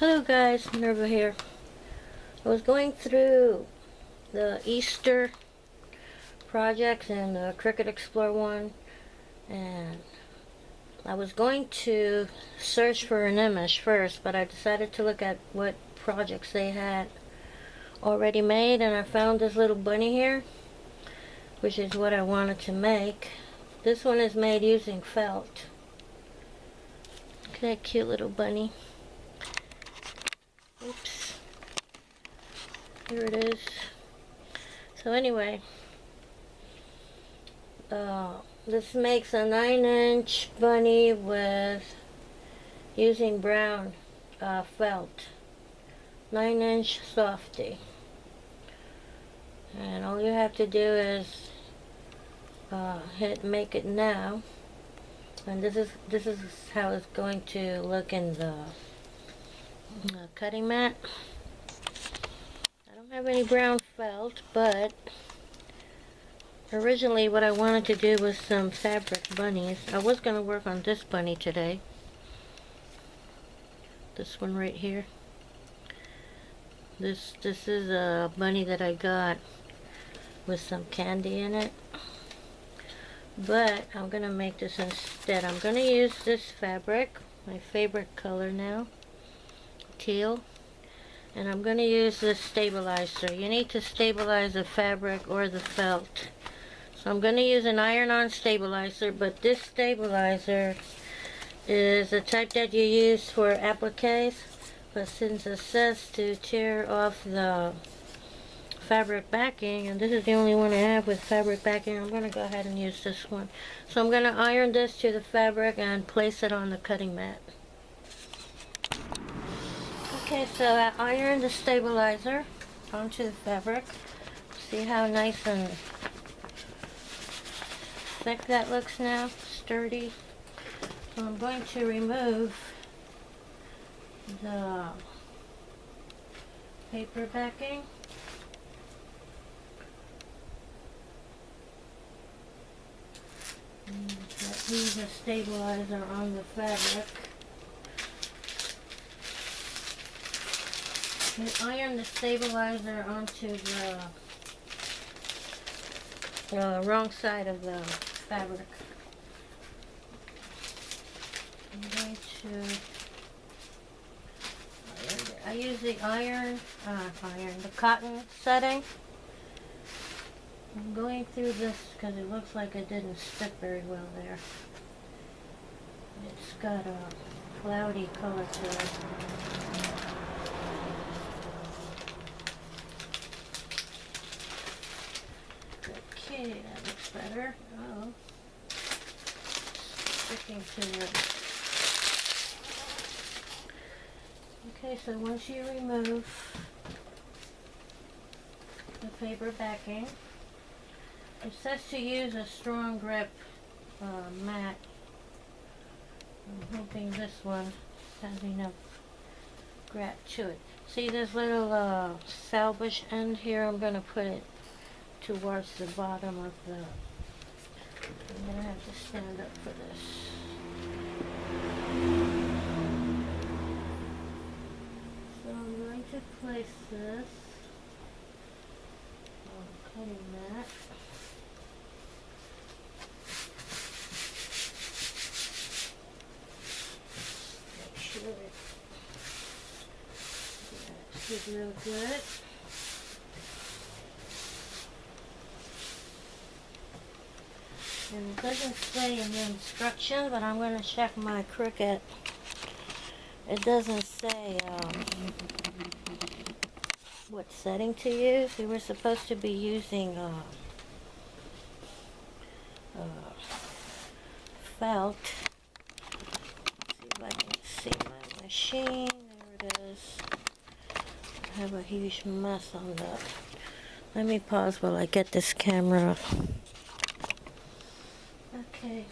Hello guys, Minerva here. I was going through the Easter projects in Cricut Explore 1, and I was going to search for an image first, but I decided to look at what projects they had already made, and I found this little bunny here, which is what I wanted to make. This one is made using felt. Look at that cute little bunny. Oops. Here it is. So anyway, this makes a 9-inch bunny with using brown felt. 9-inch softy. And all you have to do is hit make it now. And this is how it's going to look in the cutting mat. I don't have any brown felt, but originally what I wanted to do was some fabric bunnies. I was going to work on this bunny today. This one right here. This is a bunny that I got with some candy in it. But I'm going to make this instead. I'm going to use this fabric, my favorite color now, teal. And I'm going to use this stabilizer. You need to stabilize the fabric or the felt. So I'm going to use an iron-on stabilizer, but this stabilizer is the type that you use for appliques. But since it says to tear off the fabric backing, and this is the only one I have with fabric backing, I'm going to go ahead and use this one. So I'm going to iron this to the fabric and place it on the cutting mat. Okay, so I ironed the stabilizer onto the fabric. See how nice and thick that looks now? Sturdy. So I'm going to remove the paper backing. And that leaves a stabilizer on the fabric. You iron the stabilizer onto the wrong side of the fabric. I'm going to I use the the cotton setting. I'm going through this because it looks like it didn't stick very well there. It's got a cloudy color to it. Okay, that looks better. Oh, sticking to it. Okay, so once you remove the paper backing, it says to use a strong grip mat. I'm hoping this one has enough grip to it. See this little salvage end here? I'm going to put it towards the bottom of the... I'm going to have to stand up for this. So I'm going to place this on the cutting mat. Make sure it's real good. And it doesn't say in the instructions, but I'm going to check my Cricut. It doesn't say what setting to use. We were supposed to be using felt. Let's see if I can see my machine. There it is. I have a huge mess on that. Let me pause while I get this camera. Okay.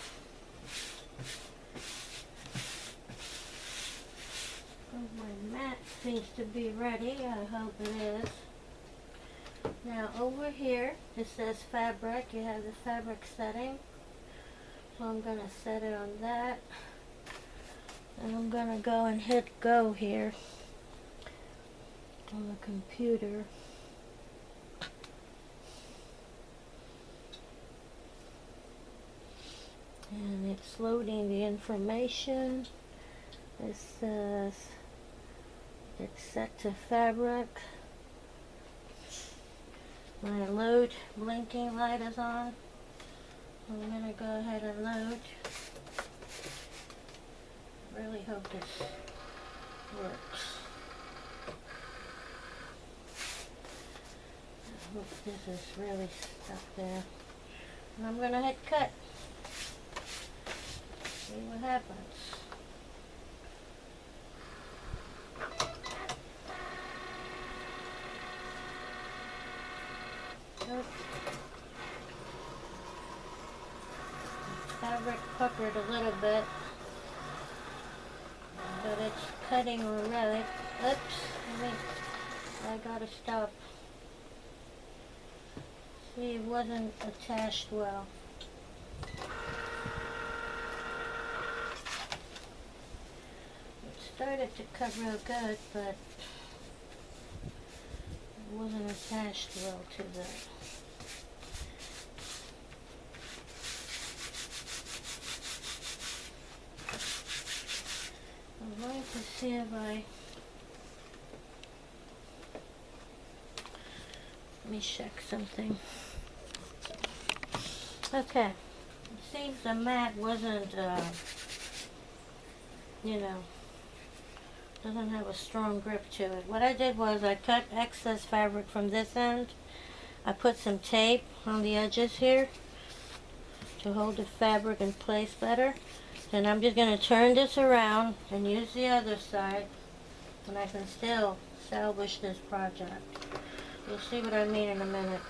Oh, my mat seems to be ready. I hope it is. Now over here it says fabric. You have the fabric setting. So I'm going to set it on that. And I'm going to go and hit go here. on the computer. And it's loading the information. It says it's set to fabric. My load blinking light is on. I'm going to go ahead and load. Really hope this works. I hope this is really stuck there. And I'm going to hit cut. See what happens. Fabric puckered a little bit, but it's cutting alright. Oops, I gotta stop. See, it wasn't attached well. It started to cut real good, but it wasn't attached well to the I'm going to see if let me check something. Okay, it seems the mat wasn't, doesn't have a strong grip to it. What I did was I cut excess fabric from this end. I put some tape on the edges here to hold the fabric in place better. Then I'm just going to turn this around and use the other side, and I can still salvage this project. You'll see what I mean in a minute.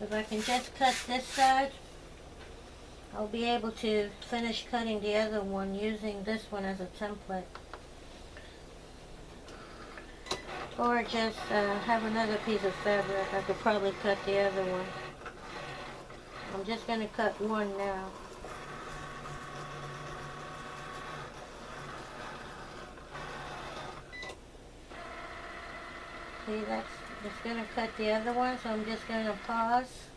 If I can just cut this side, I'll be able to finish cutting the other one using this one as a template. Or just have another piece of fabric. I could probably cut the other one. I'm just going to cut one now. See, it's going to cut the other one, so I'm just going to pause.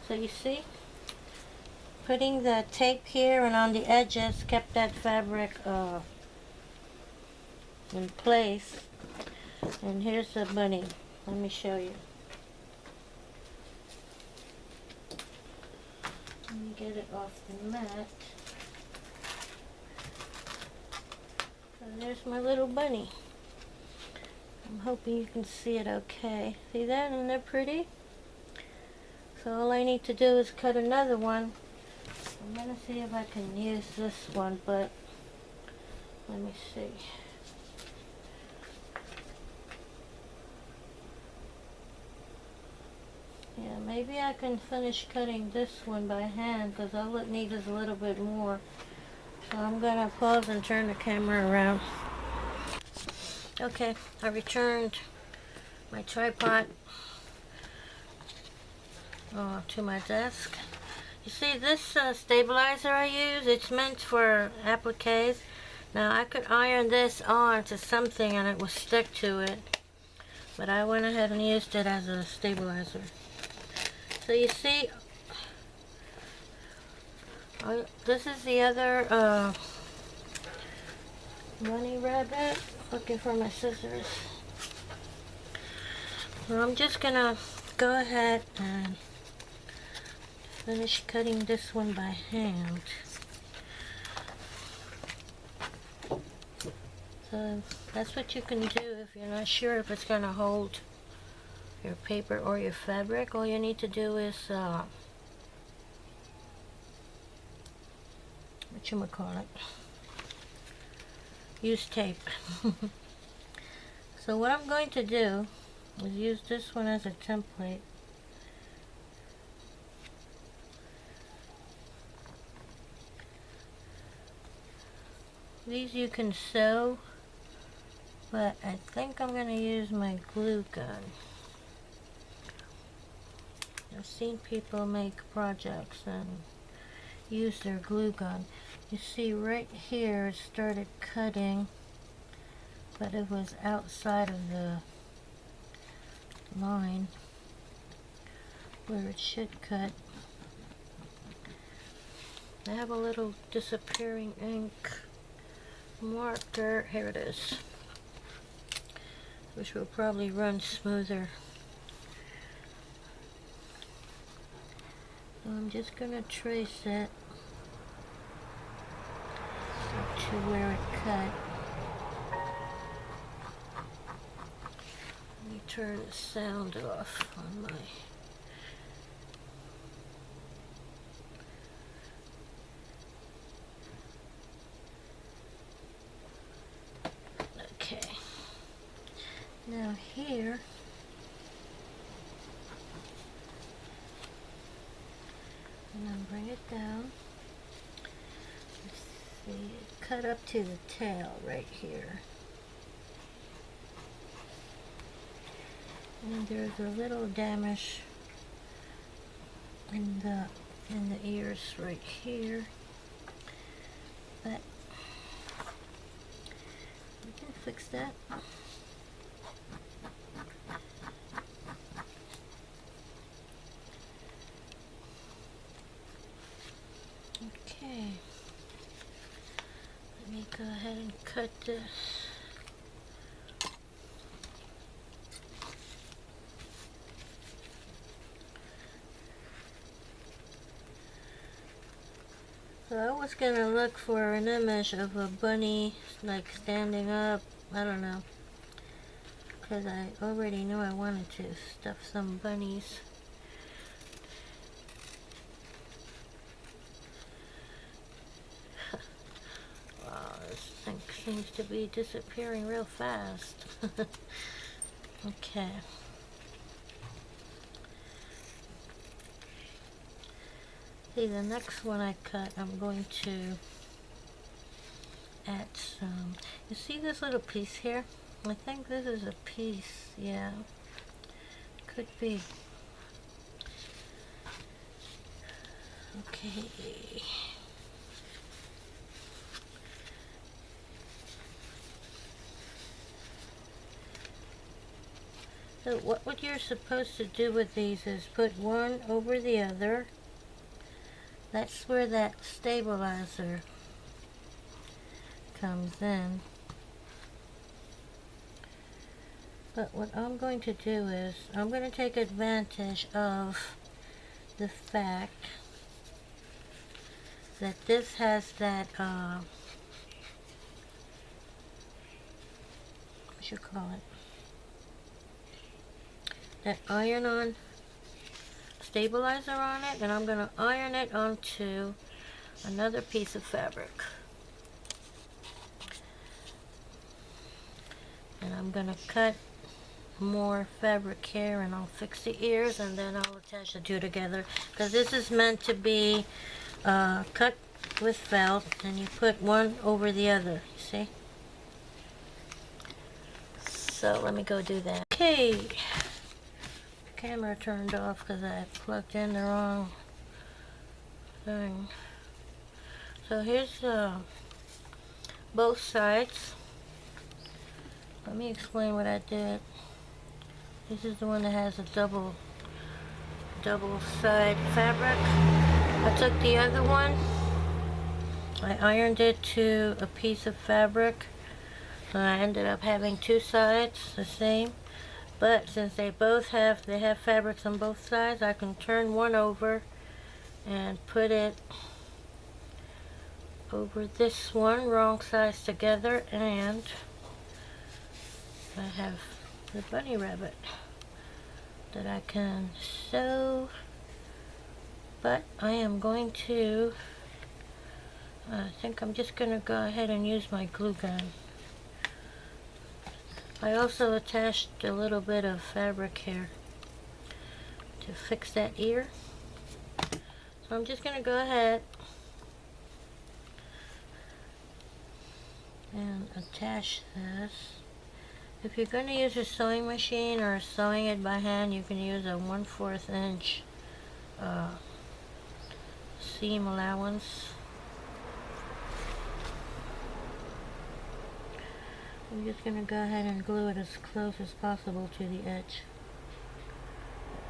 So you see, putting the tape here and on the edges kept that fabric in place. And here's the bunny. Let me show you. Let me get it off the mat. So there's my little bunny. I'm hoping you can see it okay. See that? Isn't that pretty? So all I need to do is cut another one. I'm going to see if I can use this one, but let me see. Yeah, maybe I can finish cutting this one by hand, because all it needs is a little bit more. So I'm going to pause and turn the camera around. Okay, I returned my tripod to my desk. You see, this stabilizer I use, it's meant for appliques. Now I could iron this on to something and it would stick to it, but I went ahead and used it as a stabilizer. So you see, this is the other bunny rabbit. Looking for my scissors. Well, I'm just gonna go ahead and finish cutting this one by hand. So that's what you can do if you're not sure if it's gonna hold your paper or your fabric. All you need to do is whatchamacallit, use tape. So what I'm going to do is use this one as a template. These you can sew, but I think I'm going to use my glue gun. I've seen people make projects and use their glue gun. You see right here it started cutting, but it was outside of the line where it should cut. I have a little disappearing ink marker. Here it is, which will probably run smoother. So I'm just going to trace it to where it cut. Let me turn the sound off on my... Okay. Now here, and then bring it down. Let's see, it cut up to the tail right here. And there's a little damage in the ears right here, but we can fix that. Okay, let me go ahead and cut this. So I was gonna look for an image of a bunny like standing up, I don't know, because I already knew I wanted to stuff some bunnies. Wow, this thing seems to be disappearing real fast. Okay. See, the next one I cut, I'm going to add some. You see this little piece here? I think this is a piece, yeah. Could be. Okay. So what you're supposed to do with these is put one over the other. That's where that stabilizer comes in. But what I'm going to do is, I'm going to take advantage of the fact that this has that, what you call it? That iron-on stabilizer on it, and I'm going to iron it onto another piece of fabric. And I'm going to cut more fabric here, and I'll fix the ears, and then I'll attach the two together, because this is meant to be cut with felt, and you put one over the other, you see? So let me go do that. Okay. Camera turned off because I plugged in the wrong thing. So here's both sides. Let me explain what I did. This is the one that has a double side fabric. I took the other one, I ironed it to a piece of fabric, so I ended up having two sides the same. But since they have fabrics on both sides, I can turn one over and put it over this one, wrong sides together, and I have the bunny rabbit that I can sew. But I am going to, I think I'm just going to go ahead and use my glue gun. I also attached a little bit of fabric here to fix that ear. So I'm just going to go ahead and attach this. If you're going to use a sewing machine or sewing it by hand, you can use a 1/4 inch seam allowance. I'm just going to go ahead and glue it as close as possible to the edge.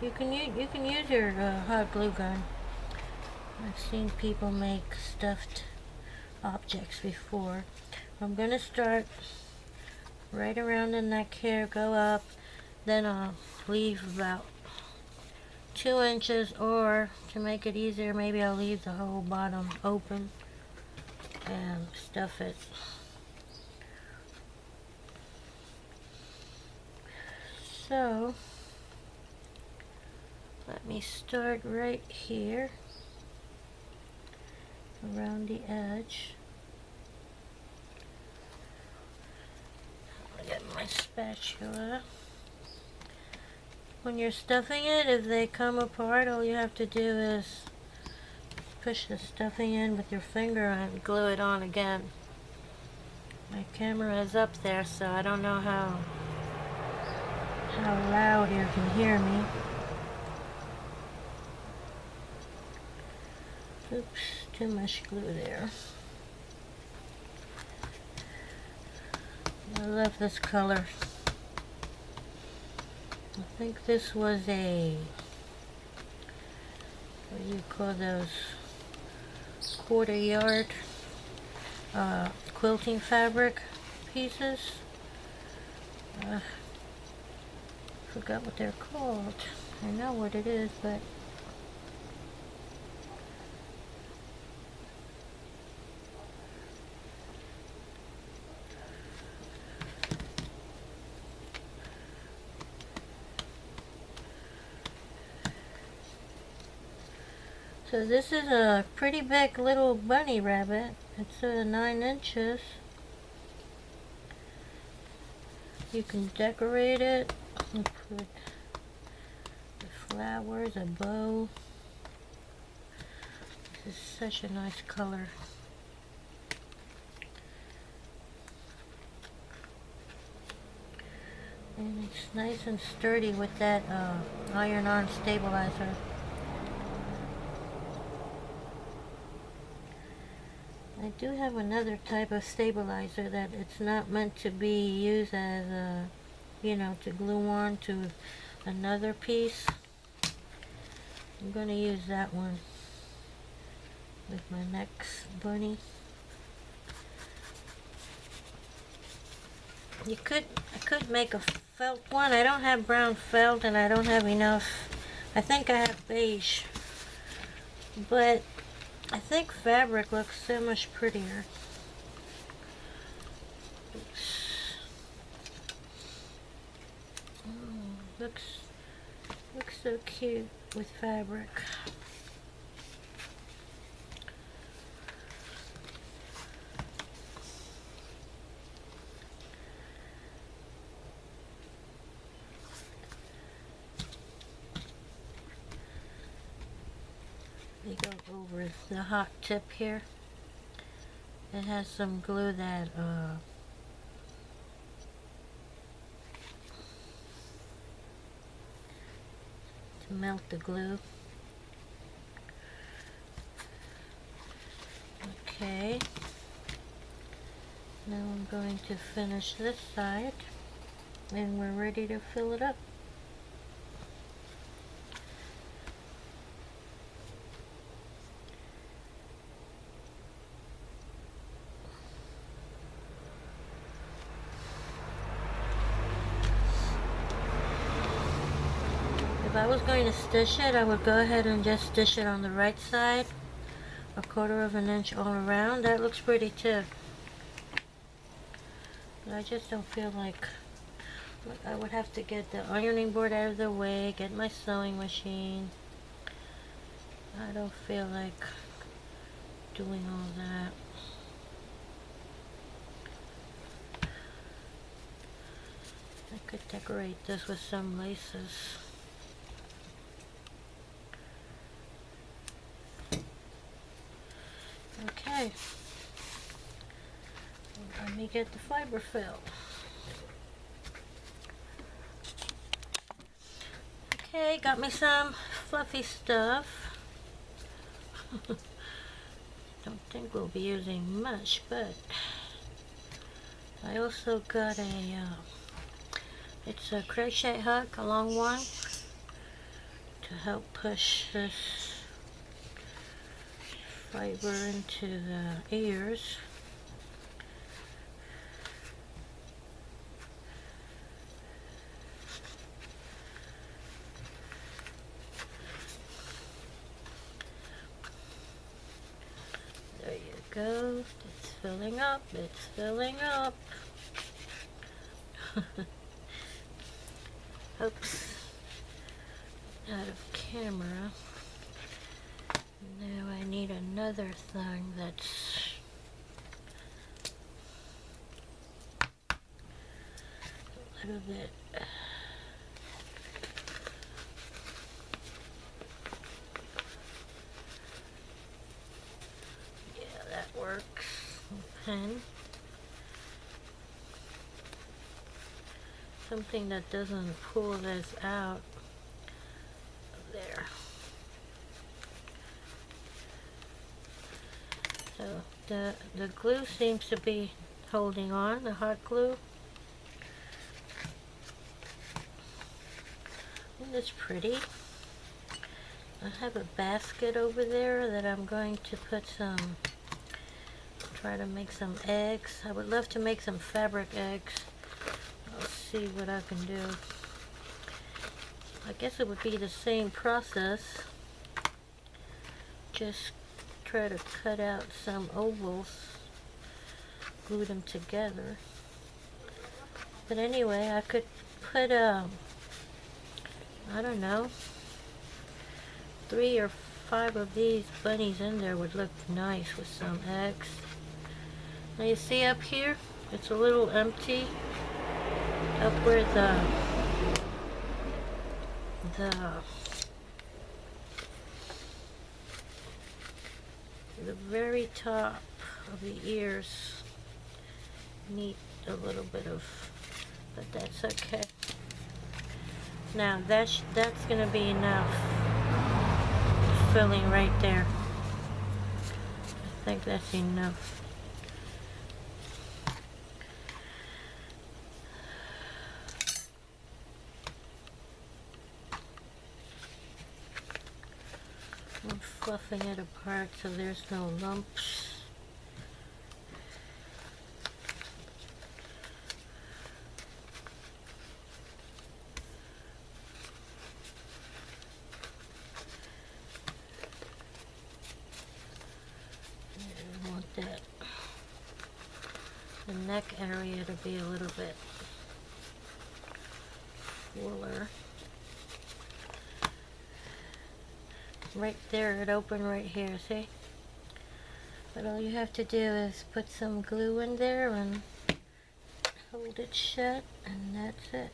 You can use your hot glue gun. I've seen people make stuffed objects before. I'm going to start right around the neck here, go up, then I'll leave about 2 inches, or to make it easier, maybe I'll leave the whole bottom open and stuff it. So let me start right here around the edge. I'll get my spatula. When you're stuffing it, if they come apart, all you have to do is push the stuffing in with your finger and glue it on again. My camera is up there, so I don't know how loud you can hear me. Oops, too much glue there. I love this color. I think this was a, what do you call those, quarter yard quilting fabric pieces. Forgot what they're called. I know what it is, but so this is a pretty big little bunny rabbit. It's 9 inches. You can decorate it and put the flowers, a bow. This is such a nice color. And it's nice and sturdy with that iron-on stabilizer. I do have another type of stabilizer that it's not meant to be used as a, you know, to glue on to another piece. I'm going to use that one with my next bunny. I could make a felt one. I don't have brown felt and I don't have enough. I think I have beige, but I think fabric looks so much prettier. Oops. Oh, looks so cute with fabric. We go over the hot tip here. It has some glue that to melt the glue. Okay. Now I'm going to finish this side and we're ready to fill it up. If I was going to stitch it, I would go ahead and just stitch it on the right side, 1/4 of an inch all around. That looks pretty too. But I just don't feel like, I would have to get the ironing board out of the way, get my sewing machine. I don't feel like doing all that. I could decorate this with some laces. Okay, let me get the fiber fill. Okay, got me some fluffy stuff. Don't think we'll be using much, but I also got it's a crochet hook, a long one, to help push this fiber into the ears. There you go. It's filling up. It's filling up. Oops. Out of camera. Now I need another thing that's a little bit yeah, that works. Pen. Something that doesn't pull this out. There. So the glue seems to be holding on, the hot glue. Isn't this pretty? I have a basket over there that I'm going to put try to make some eggs. I would love to make some fabric eggs. I'll see what I can do. I guess it would be the same process. Just try to cut out some ovals, glue them together. But anyway, I could put I don't know, 3 or 5 of these bunnies in there would look nice with some eggs. Now you see up here, it's a little empty. Up where the very top of the ears need a little bit of, but that's okay. Now that's gonna be enough filling right there. I think that's enough. I'm fluffing it apart so there's no lumps. I want the neck area to be a little bit fuller. Right there, it opened right here, see? But all you have to do is put some glue in there and hold it shut, and that's it.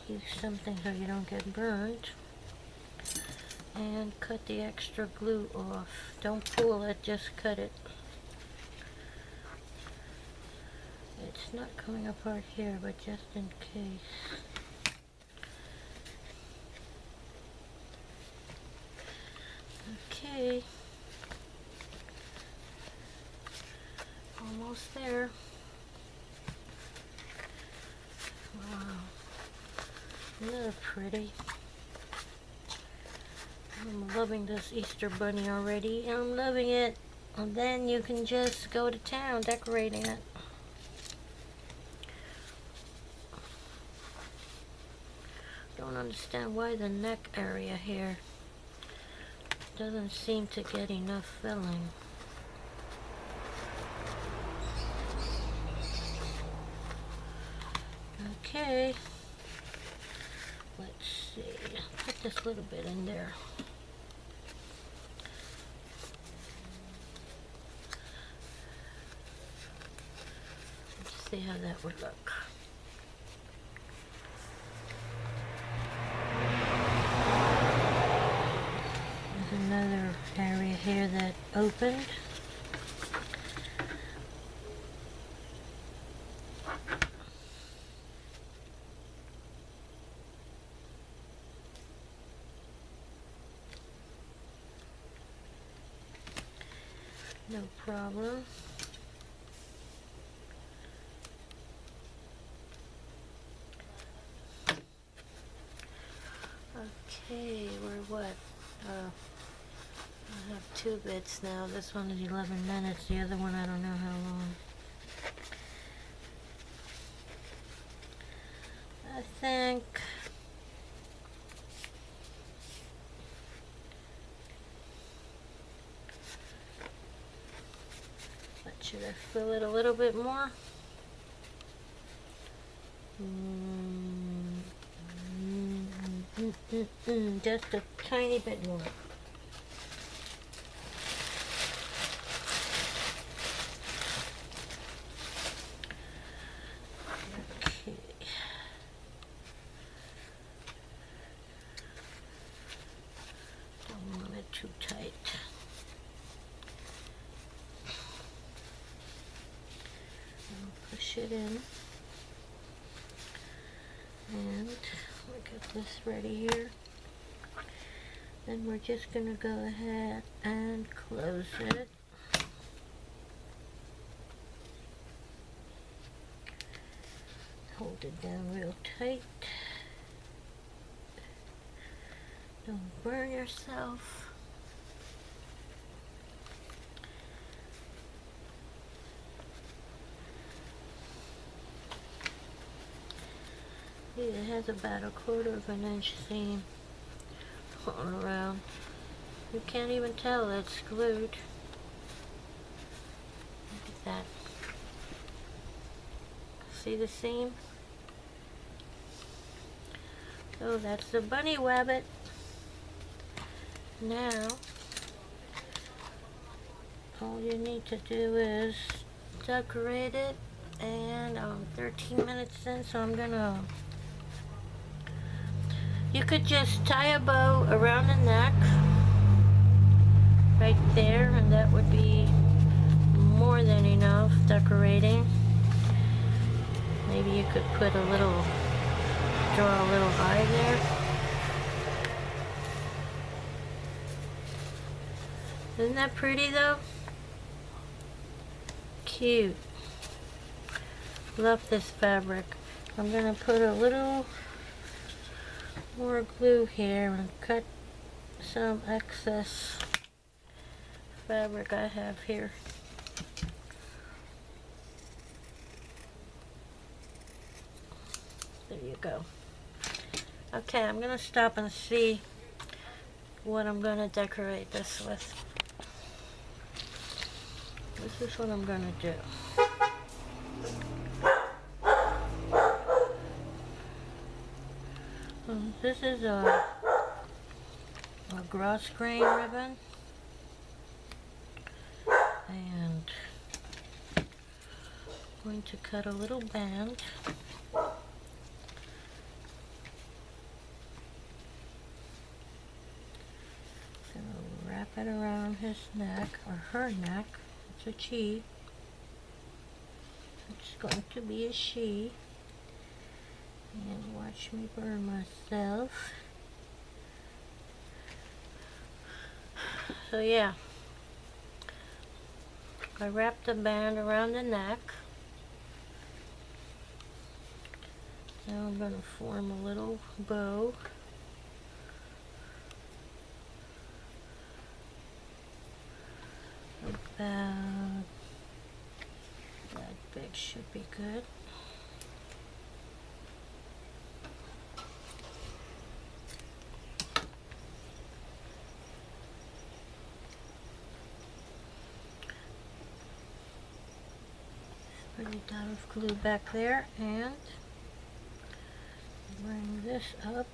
Use something so you don't get burned. And cut the extra glue off. Don't pull it, just cut it. It's not coming apart here, but just in case. Okay. Almost there. Wow. Isn't that pretty? I'm loving this Easter bunny already. I'm loving it. And then you can just go to town decorating it. Don't understand why the neck area here doesn't seem to get enough filling. Okay, let's see, put this little bit in there. Let's see how that would look. Another area here that opened. No problem. Okay, we're what? I have 2 bits now. This one is 11 minutes. The other one, I don't know how long. I think should I fill it a little bit more? Just a tiny bit more. Okay. Don't want it too tight. I'll push it in. And we got this ready here. Then we're just going to go ahead and close it. Hold it down real tight. Don't burn yourself. See, it has about 1/4 inch seam all around. You can't even tell it's glued. Look at that. See the seam? So that's the bunny rabbit. Now, all you need to do is decorate it, and I'm 13 minutes in, so I'm gonna, you could just tie a bow around the neck right there, and that would be more than enough decorating. Maybe you could put a little, draw a little eye there. Isn't that pretty though? Cute. Love this fabric. I'm gonna put a little more glue here and cut some excess fabric I have here. There you go. Okay, I'm gonna stop and see what I'm gonna decorate this with. This is what I'm gonna do. This is a gross grain ribbon, and I'm going to cut a little band. Wrap it around his neck, or her neck. It's a she. It's going to be a she. And watch me burn myself. So yeah, I wrapped the band around the neck. Now I'm going to form a little bow. About that big should be good. Put a dot of glue back there and bring this up.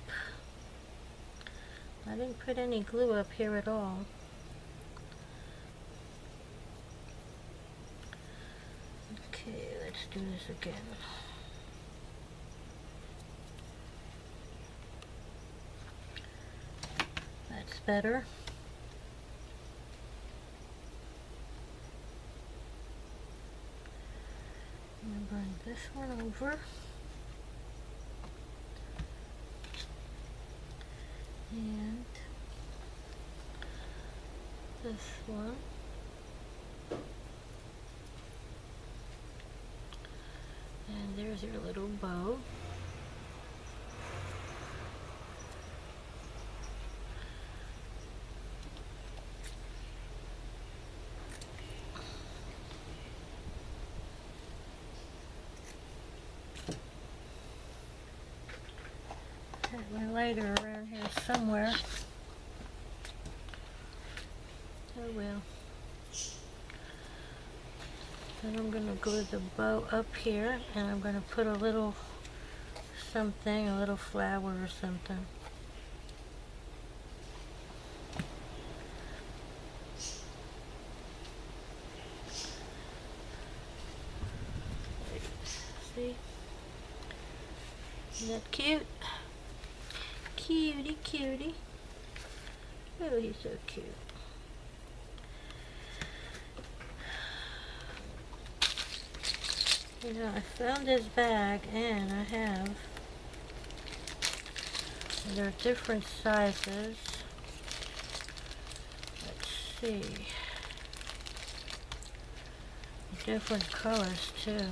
I didn't put any glue up here at all. Okay, let's do this again. That's better. I'm going to bring this one over. And this one. There's your little bow. Have my lighter around here somewhere. Oh well. Then I'm going to glue the bow up here, and I'm going to put a little something, a little flower or something. See? Isn't that cute? Cutie, cutie. Oh, he's so cute. You know, I found this bag, and I have, there are different sizes. Let's see. Different colors too. Is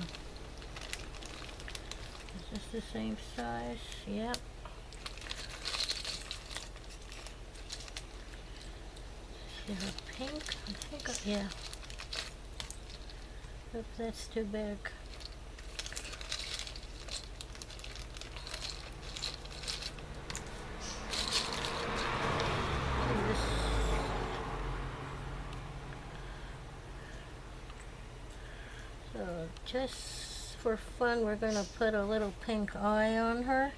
this the same size? Yep. Is it pink? I think, yeah. Oops, that's too big. So just for fun, we're going to put a little pink eye on her,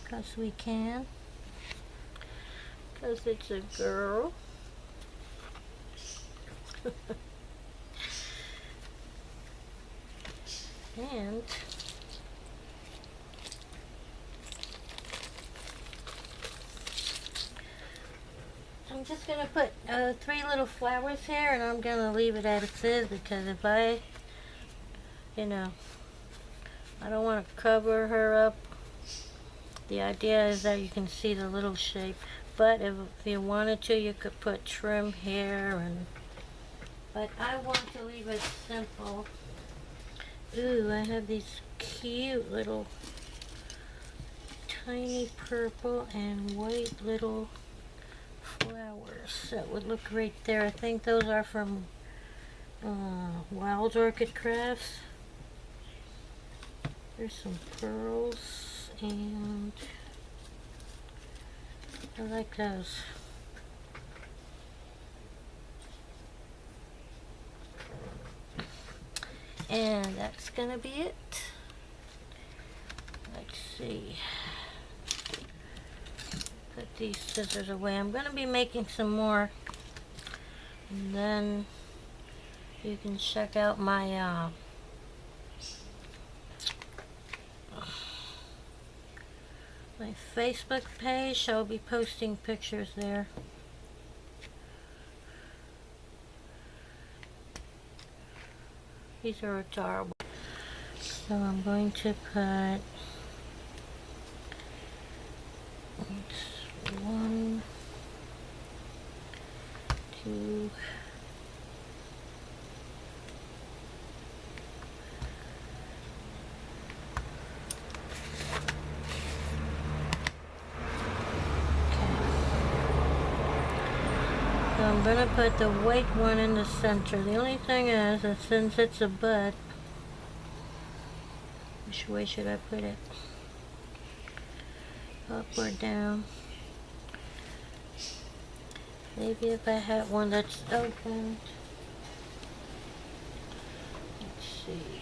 because we can, because it's a girl. And I'm just going to put 3 little flowers here, and I'm going to leave it as it is, because if I, you know, I don't want to cover her up. The idea is that you can see the little shape, but if you wanted to, you could put trim here, but I want to leave it simple. Ooh, I have these cute little tiny purple and white little flowers that would look great there. I think those are from Wild Orchid Crafts. There's some pearls, and I like those. And that's gonna be it. Let's see. Put these scissors away. I'm gonna be making some more, and then you can check out my my Facebook page. I'll be posting pictures there. These are adorable. So I'm going to put 1, 2, so I'm going to put the white one in the center. The only thing is that since it's a bud, which way should I put it? Up or down? Maybe if I had one that's opened. Let's see.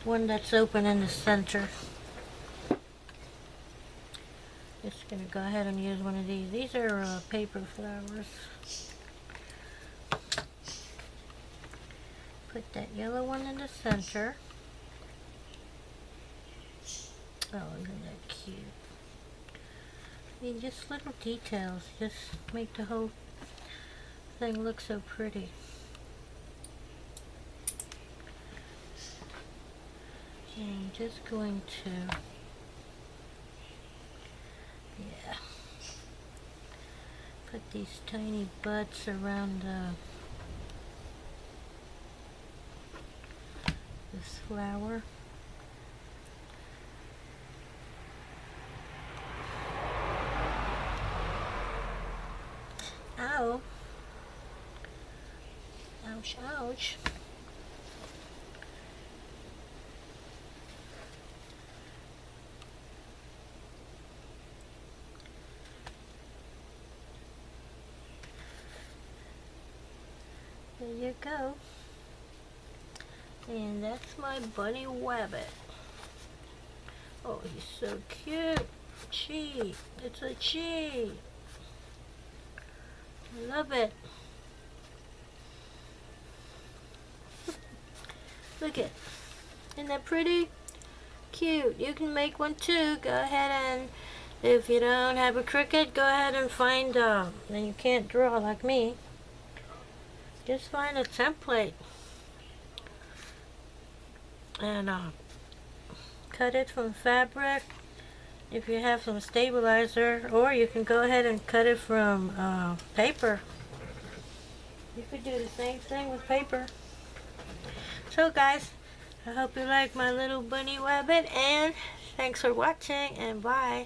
One that's open in the center. Just gonna go ahead and use one of these. These are paper flowers. Put that yellow one in the center. Oh, isn't that cute? I mean, just little details just make the whole thing look so pretty. And I'm just going to Put these tiny buds around this flower. Ow. Ouch, ouch. There you go. And that's my bunny rabbit. Oh, he's so cute. Chi. It's a chi. I love it. Look it. Isn't that pretty? Cute. You can make one too. Go ahead and, if you don't have a Cricut, go ahead and find, and you can't draw like me, just find a template and cut it from fabric if you have some stabilizer, or you can go ahead and cut it from paper. You could do the same thing with paper. So guys, I hope you like my little bunny rabbit, and thanks for watching, and bye.